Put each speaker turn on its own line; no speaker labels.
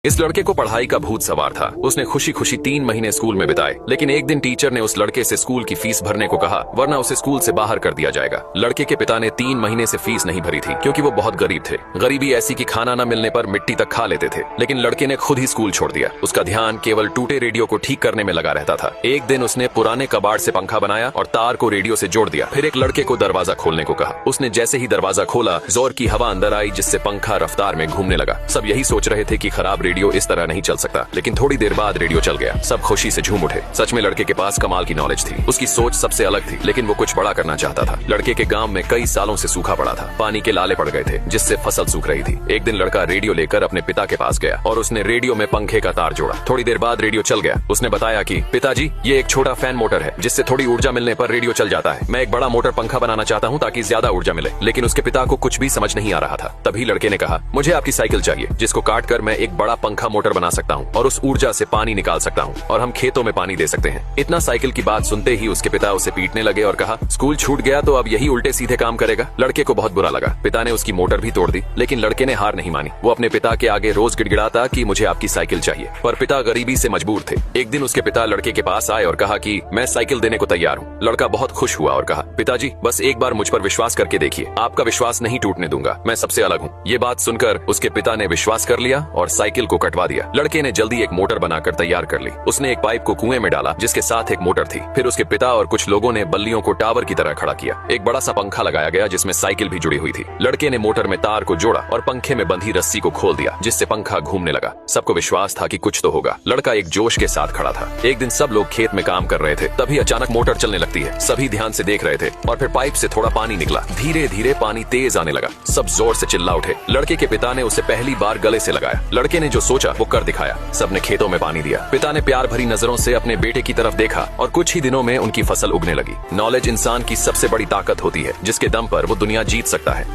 इस लड़के को पढ़ाई का भूत सवार था। उसने खुशी खुशी 3 महीने स्कूल में बिताए, लेकिन एक दिन टीचर ने उस लड़के से स्कूल की फीस भरने को कहा, वरना उसे स्कूल से बाहर कर दिया जाएगा। लड़के के पिता ने 3 महीने से फीस नहीं भरी थी, क्योंकि वो बहुत गरीब थे। गरीबी ऐसी कि खाना न मिलने पर मिट्टी तक खा लेते थे। लेकिन लड़के ने खुद ही स्कूल छोड़ दिया। उसका ध्यान केवल टूटे रेडियो को ठीक करने में लगा रहता था। एक दिन उसने पुराने कबाड़ से पंखा बनाया और तार को रेडियो से जोड़ दिया। फिर एक लड़के को दरवाजा खोलने को कहा। उसने जैसे ही दरवाजा खोला, जोर की हवा अंदर आई, जिससे पंखा रफ्तार में घूमने लगा। सब यही सोच रहे थे कि खराब रेडियो इस तरह नहीं चल सकता, लेकिन थोड़ी देर बाद रेडियो चल गया। सब खुशी से झूम उठे। सच में लड़के के पास कमाल की नॉलेज थी। उसकी सोच सबसे अलग थी, लेकिन वो कुछ बड़ा करना चाहता था। लड़के के गांव में कई सालों से सूखा पड़ा था। पानी के लाले पड़ गए थे, जिससे फसल सूख रही थी। एक दिन लड़का रेडियो लेकर अपने पिता के पास गया और उसने रेडियो में पंखे का तार जोड़ा। थोड़ी देर बाद रेडियो चल गया। उसने बताया कि पिताजी, ये एक छोटा फैन मोटर है, जिससे थोड़ी ऊर्जा मिलने पर रेडियो चल जाता है। मैं एक बड़ा मोटर पंखा बनाना चाहता हूँ ताकि ज्यादा ऊर्जा मिले। लेकिन उसके पिता को कुछ भी समझ नहीं आ रहा था। तभी लड़के ने कहा, मुझे आपकी साइकिल चाहिए, जिसको काट कर मैं एक बड़ा पंखा मोटर बना सकता हूँ और उस ऊर्जा से पानी निकाल सकता हूँ और हम खेतों में पानी दे सकते हैं। इतना साइकिल की बात सुनते ही उसके पिता उसे पीटने लगे और कहा, स्कूल छूट गया तो अब यही उल्टे सीधे काम करेगा। लड़के को बहुत बुरा लगा। पिता ने उसकी मोटर भी तोड़ दी, लेकिन लड़के ने हार नहीं मानी। वो अपने पिता के आगे रोज गिड़गिड़ाता कि मुझे आपकी साइकिल चाहिए, पर पिता गरीबी से मजबूर थे। एक दिन उसके पिता लड़के के पास आए और कहा कि मैं साइकिल देने को तैयार हूँ। लड़का बहुत खुश हुआ और कहा, पिताजी, बस एक बार मुझ पर विश्वास करके देखिए, आपका विश्वास नहीं टूटने दूंगा, मैं सबसे अलग हूँ। ये बात सुनकर उसके पिता ने विश्वास कर लिया और साइकिल को कटवा दिया। लड़के ने जल्दी एक मोटर बनाकर तैयार कर ली। उसने एक पाइप को कुएं में डाला, जिसके साथ एक मोटर थी। फिर उसके पिता और कुछ लोगों ने बल्लियों को टावर की तरह खड़ा किया। एक बड़ा सा पंखा लगाया गया, जिसमें साइकिल भी जुड़ी हुई थी। लड़के ने मोटर में तार को जोड़ा और पंखे में बंधी रस्सी को खोल दिया, जिससे पंखा घूमने लगा। सबको विश्वास था कि कुछ तो होगा। लड़का एक जोश के साथ खड़ा था। एक दिन सब लोग खेत में काम कर रहे थे, तभी अचानक मोटर चलने लगती है। सभी ध्यान से देख रहे थे और फिर पाइप से थोड़ा पानी निकला। धीरे धीरे पानी तेज आने लगा। सब जोर से चिल्ला उठे। लड़के के पिता ने उसे पहली बार गले से लगाया। लड़के ने जो सोचा वो कर दिखाया। सबने खेतों में पानी दिया। पिता ने प्यार भरी नजरों से अपने बेटे की तरफ देखा और कुछ ही दिनों में उनकी फसल उगने लगी। नॉलेज इंसान की सबसे बड़ी ताकत होती है, जिसके दम पर वो दुनिया जीत सकता है।